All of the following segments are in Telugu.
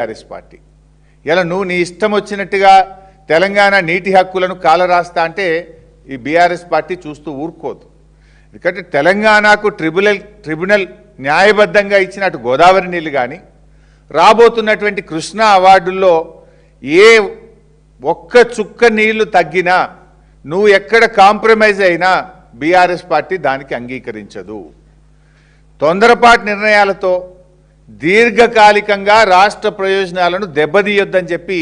టీఆర్ఎస్ పార్టీ ఇలా నువ్వు నీ ఇష్టం వచ్చినట్టుగా తెలంగాణ నీటి హక్కులను కాలరాస్తా అంటే ఈ బీఆర్ఎస్ పార్టీ చూస్తూ ఊరుకోదు. ఎందుకంటే తెలంగాణకు ట్రిబ్యునల్ న్యాయబద్ధంగా ఇచ్చిన అటు గోదావరి నీళ్ళు కానీ రాబోతున్నటువంటి కృష్ణా అవార్డుల్లో ఏ ఒక్క చుక్క నీళ్లు తగ్గినా నువ్వు ఎక్కడ కాంప్రమైజ్ అయినా బీఆర్ఎస్ పార్టీ దానికి అంగీకరించదు. తొందరపాటు నిర్ణయాలతో దీర్ఘకాలికంగా రాష్ట్ర ప్రయోజనాలను దెబ్బతీయొద్దని చెప్పి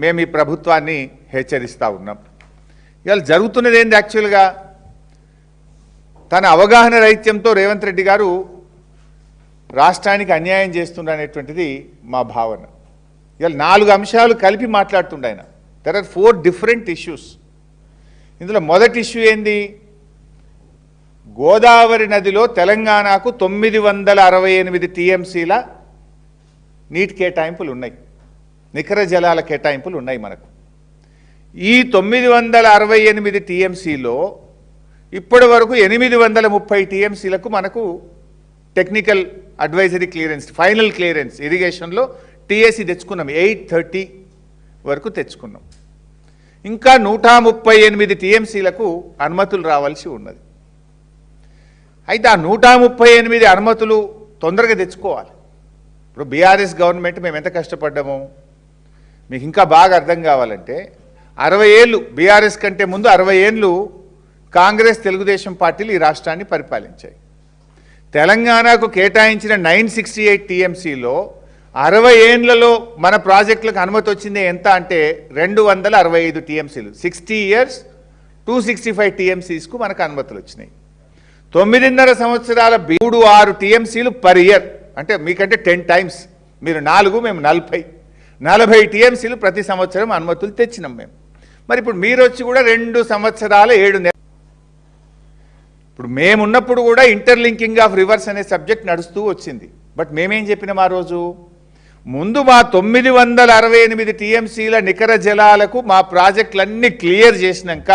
మేము ఈ ప్రభుత్వాన్ని హెచ్చరిస్తూ ఉన్నాం. ఇవాళ జరుగుతున్నది ఏంది? యాక్చువల్గా తన అవగాహన రహిత్యంతో రేవంత్ రెడ్డి గారు రాష్ట్రానికి అన్యాయం చేస్తుండనేటువంటిది మా భావన. ఇవాళ 4 అంశాలు కలిపి మాట్లాడుతుండ ఆయన. There are 4 different issues. ఇందులో మొదటి ఇష్యూ ఏంది? గోదావరి నదిలో తెలంగాణకు 968 టీఎంసీల నీటి కేటాయింపులు ఉన్నాయి, నికర జలాల కేటాయింపులు ఉన్నాయి మనకు. ఈ 968 టీఎంసీలో ఇప్పటి వరకు 830 టీఎంసీలకు మనకు technical advisory clearance, final clearance ఇరిగేషన్లో టీఎస్సీ తెచ్చుకున్నాం. 830 వరకు తెచ్చుకున్నాం. ఇంకా 138 టీఎంసీలకు అనుమతులు రావాల్సి ఉన్నది. అయితే ఆ 138 అనుమతులు తొందరగా తెచ్చుకోవాలి. ఇప్పుడు బీఆర్ఎస్ గవర్నమెంట్ మేము ఎంత కష్టపడ్డామో మీకు ఇంకా బాగా అర్థం కావాలంటే 60 ఏళ్ళు బీఆర్ఎస్ కంటే ముందు 60 ఏళ్ళు కాంగ్రెస్ తెలుగుదేశం పార్టీలు ఈ రాష్ట్రాన్ని పరిపాలించాయి. తెలంగాణకు కేటాయించిన 968 టీఎంసీలో 60 ఏళ్లలో మన ప్రాజెక్టులకు అనుమతి వచ్చింది ఎంత అంటే 265 టీఎంసీలు. 60 years 265 టీఎంసీస్కు మనకు అనుమతులు వచ్చినాయి. 9.5 సంవత్సరాల 3-6 టీఎంసీలు పర్ ఇయర్, అంటే మీకంటే 10 times. మీరు 4, మేము 40 టీఎంసీలు ప్రతి సంవత్సరం అనుమతులు తెచ్చినాం మేము. మరి ఇప్పుడు మీరు వచ్చి కూడా 2 సంవత్సరాల 7 నెలలు. ఇప్పుడు మేమున్నప్పుడు కూడా ఇంటర్లింకింగ్ ఆఫ్ రివర్స్ అనే సబ్జెక్ట్ నడుస్తూ వచ్చింది. బట్ మేమేం చెప్పినాం ఆ రోజు? ముందు మా 968 టీఎంసీల నికర జలాలకు మా ప్రాజెక్టులన్నీ క్లియర్ చేసినాక,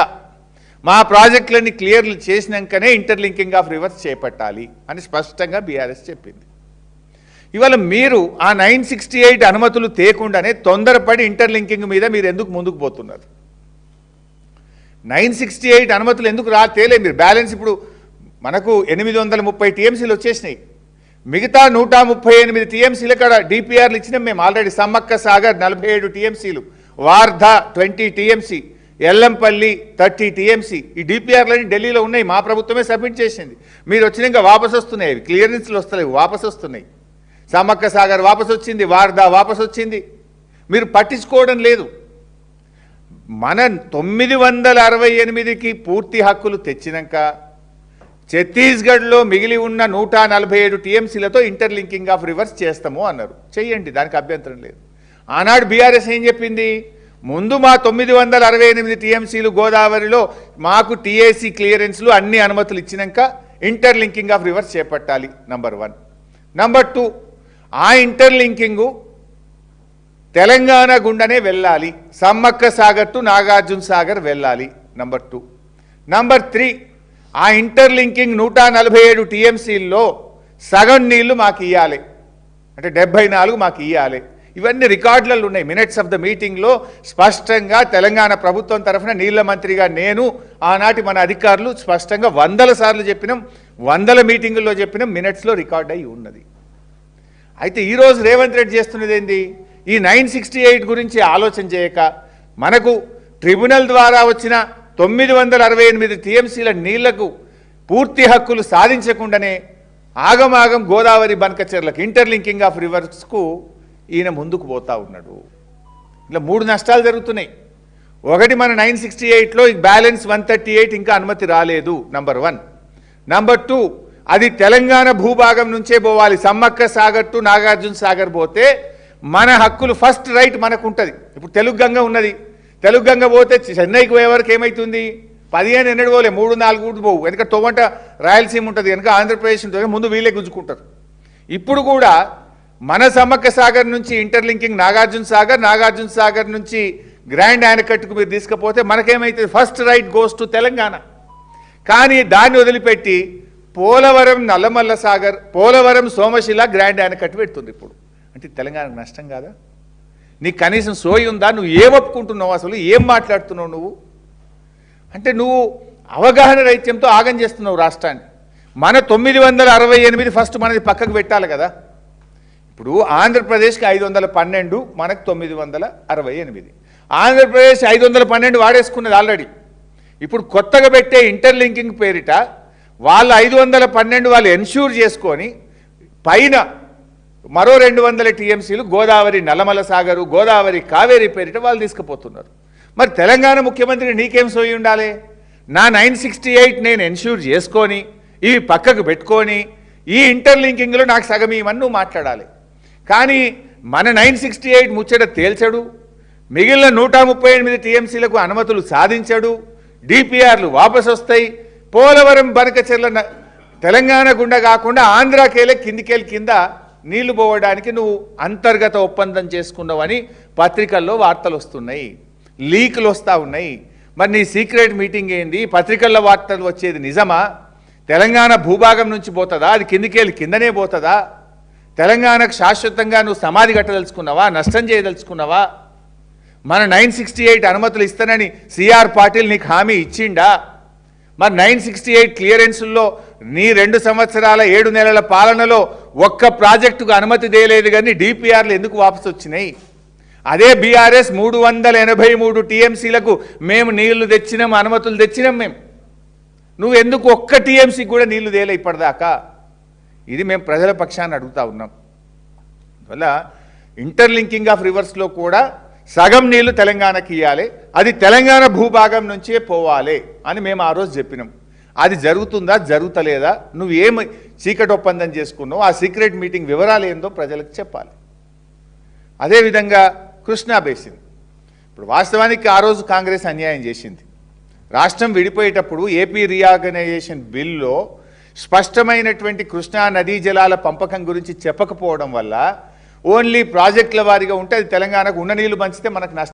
మా ప్రాజెక్టులన్నీ క్లియర్ చేసినాకనే ఇంటర్లింకింగ్ ఆఫ్ రివర్స్ చేపట్టాలి అని స్పష్టంగా బీఆర్ఎస్ చెప్పింది. ఇవాళ మీరు ఆ 968 అనుమతులు తేకుండానే తొందరపడి ఇంటర్లింకింగ్ మీద మీరు ఎందుకు ముందుకు పోతున్నారు? 968 అనుమతులు ఎందుకు తేలే మీరు? బ్యాలెన్స్ ఇప్పుడు మనకు 830 టీఎంసీలు వచ్చేసినాయి. మిగతా 138 టీఎంసీలు ఇక్కడ డిపిఆర్లు ఇచ్చినాం మేము ఆల్రెడీ. సమ్మక్క సాగర్ 47 టీఎంసీలు, వార్ధా 20 టీఎంసీ, ఎల్లంపల్లి 30 టీఎంసీ. ఈ డిపిఆర్లన్నీ ఢిల్లీలో ఉన్నాయి, మా ప్రభుత్వమే సబ్మిట్ చేసింది. మీరు వచ్చినాక వాపసు వస్తున్నాయి, అవి క్లియరెన్స్లు వస్తలేవు, వాపసు వస్తున్నాయి. సమ్మక్క సాగర్ వాపసు వచ్చింది, వార్ధా వాపసు వచ్చింది. మీరు పట్టించుకోవడం లేదు. మన 968కి పూర్తి హక్కులు తెచ్చినాక ఛత్తీస్గఢ్లో మిగిలి ఉన్న 147 టీఎంసీలతో ఇంటర్లింకింగ్ ఆఫ్ రివర్స్ చేస్తాము అన్నారు. చెయ్యండి, దానికి అభ్యంతరం లేదు. ఆనాడు బీఆర్ఎస్ ఏం చెప్పింది? ముందు మా 968 టీఎంసీలు గోదావరిలో మాకు టీఏసీ క్లియరెన్స్లు అన్ని అనుమతులు ఇచ్చినాక ఇంటర్లింకింగ్ ఆఫ్ రివర్స్ చేపట్టాలి. నంబర్ 1. నంబర్ 2, ఆ ఇంటర్లింకింగు తెలంగాణ గుండనే వెళ్ళాలి. సమ్మక్క సాగర్ టు నాగార్జున సాగర్ వెళ్ళాలి. నంబర్ 2. నంబర్ 3, ఆ ఇంటర్లింకింగ్ 147 టీఎంసీల్లో సగం నీళ్లు మాకు ఇవ్వాలి, అంటే 74 మాకు ఇవ్వాలి. ఇవన్నీ రికార్డులలో ఉన్నాయి. మినిట్స్ ఆఫ్ ద మీటింగ్లో స్పష్టంగా తెలంగాణ ప్రభుత్వం తరఫున నీళ్ల మంత్రిగా నేను, ఆనాటి మన అధికారులు స్పష్టంగా 100 సార్లు చెప్పినాం, 100 మీటింగుల్లో చెప్పినాం, మినిట్స్లో రికార్డ్ అయి ఉన్నది. అయితే ఈరోజు రేవంత్ రెడ్డి చేస్తున్నది ఏంది? ఈ 968 గురించి ఆలోచన చేయక మనకు ట్రిబ్యునల్ ద్వారా వచ్చిన 968 టీఎంసీల నీళ్లకు పూర్తి హక్కులు సాధించకుండానే ఆగమాగం గోదావరి బనకచెర్లకు ఇంటర్లింకింగ్ ఆఫ్ రివర్స్కు ఈయన ముందుకు పోతా ఉన్నాడు. ఇలా 3 నష్టాలు జరుగుతున్నాయి. ఒకటి, మన 968లో బ్యాలెన్స్ 138 ఇంకా అనుమతి రాలేదు. నంబర్ 1. నంబర్ 2, అది తెలంగాణ భూభాగం నుంచే పోవాలి. సమ్మక్క సాగర్ టు నాగార్జున సాగర్ పోతే మన హక్కులు ఫస్ట్ రైట్ మనకు ఉంటుంది. ఇప్పుడు తెలుగు గంగ ఉన్నది, తెలుగు గంగ పోతే చెన్నైకి పోయే వరకు ఏమవుతుంది? 15 ఎన్నడు పోలే, 3-4 పోవు. ఎందుకంటే తొవ్వంట రాయలసీమ ఉంటుంది, వెనక ఆంధ్రప్రదేశ్ ఉంటుంది, ముందు వీళ్ళే గుంజుకుంటారు. ఇప్పుడు కూడా మన సమ్మక్క సాగర్ నుంచి ఇంటర్లింకింగ్ నాగార్జున సాగర్, నాగార్జున సాగర్ నుంచి గ్రాండ్ యానకట్టుకు మీరు తీసుకుపోతే మనకేమైతుంది? First right goes to Telangana. కానీ దాన్ని వదిలిపెట్టి పోలవరం నల్లమల్ల సాగర్, పోలవరం సోమశిల గ్రాండ్ యానకట్టు పెడుతుంది ఇప్పుడు. అంటే తెలంగాణకు నష్టం కాదా? నీకు కనీసం సోయి ఉందా? నువ్వు ఏం ఒప్పుకుంటున్నావు? అసలు ఏం మాట్లాడుతున్నావు నువ్వు? అంటే నువ్వు అవగాహన రైత్యంతో ఆగం చేస్తున్నావు రాష్ట్రాన్ని. మన 968 ఫస్ట్ మనది పక్కకు పెట్టాలి కదా. ఇప్పుడు ఆంధ్రప్రదేశ్కి 512, మనకు 968. ఆంధ్రప్రదేశ్ 512 వాడేసుకున్నది ఆల్రెడీ. ఇప్పుడు కొత్తగా పెట్టే ఇంటర్లింకింగ్ పేరిట వాళ్ళు 512 వాళ్ళు ఎన్ష్యూర్ చేసుకొని పైన మరో 200 టీఎంసీలు గోదావరి నల్లమల సాగరు, గోదావరి కావేరీ పేరిట వాళ్ళు తీసుకుపోతున్నారు. మరి తెలంగాణ ముఖ్యమంత్రి నీకేం సోయి ఉండాలి? నా 968 నేను ఎన్ష్యూర్ చేసుకొని ఇవి పక్కకు పెట్టుకొని ఈ ఇంటర్లింకింగ్లో నాకు సగం ఇవన్నీ నువ్వు మాట్లాడాలి. కానీ మన 968 ముచ్చట తేల్చడు, మిగిలిన 138 టీఎంసీలకు అనుమతులు సాధించడు, డిపిఆర్లు వాపసు వస్తాయి, పోలవరం బనకచెర్ల తెలంగాణ గుండా కాకుండా ఆంధ్రాకేలే కిందికేళ్ళ కింద నీళ్లు పోవడానికి నువ్వు అంతర్గత ఒప్పందం చేసుకున్నావని పత్రికల్లో వార్తలు వస్తున్నాయి, లీకులు వస్తూ ఉన్నాయి. మరి నీ సీక్రెట్ మీటింగ్ ఏంది? పత్రికల్లో వార్తలు వచ్చేది నిజమా? తెలంగాణ భూభాగం నుంచి పోతుందా? అది కిందికేళ్ళి కిందనే పోతుందా? తెలంగాణకు శాశ్వతంగా నువ్వు సమాధి కట్టదలుచుకున్నావా? నష్టం చేయదలుచుకున్నావా? మన 968 అనుమతులు ఇస్తానని సిఆర్ పాటిల్ నీకు హామీ ఇచ్చిండా? మరి 968 క్లియరెన్సుల్లో నీ 2 సంవత్సరాల 7 నెలల పాలనలో ఒక్క ప్రాజెక్టుకు అనుమతి దేలేదు, కానీ డిపిఆర్లు ఎందుకు వాపసు వచ్చినాయి? అదే బీఆర్ఎస్ 383 టీఎంసీలకు మేము నీళ్లు తెచ్చినాం, అనుమతులు తెచ్చినాం మేము. నువ్వు ఎందుకు ఒక్క టీఎంసీకి కూడా నీళ్లు తేలే ఇప్పటిదాకా? ఇది మేము ప్రజల పక్షాన్ని అడుగుతా ఉన్నాం. అందువల్ల ఇంటర్లింకింగ్ ఆఫ్ రివర్స్లో కూడా సగం నీళ్లు తెలంగాణకి ఇవ్వాలి, అది తెలంగాణ భూభాగం నుంచే పోవాలి అని మేము ఆ రోజు చెప్పినాం. అది జరుగుతుందా జరుగుతలేదా? నువ్వు ఏం సీక్రెట్ ఒప్పందం చేసుకున్నావు, ఆ సీక్రెట్ మీటింగ్ వివరాలు ఏందో ప్రజలకు చెప్పాలి. అదేవిధంగా కృష్ణా బేసిన్, ఇప్పుడు వాస్తవానికి ఆ రోజు కాంగ్రెస్ అన్యాయం చేసింది. రాష్ట్రం విడిపోయేటప్పుడు ఏపీ రీఆర్గనైజేషన్ బిల్లో స్పష్టమైనటువంటి కృష్ణా నదీ జలాల పంపకం గురించి చెప్పకపోవడం వల్ల ఓన్లీ ప్రాజెక్టుల వారీగా ఉంటే అది తెలంగాణకు ఉన్న నీళ్లు పంచితే మనకు నష్టం.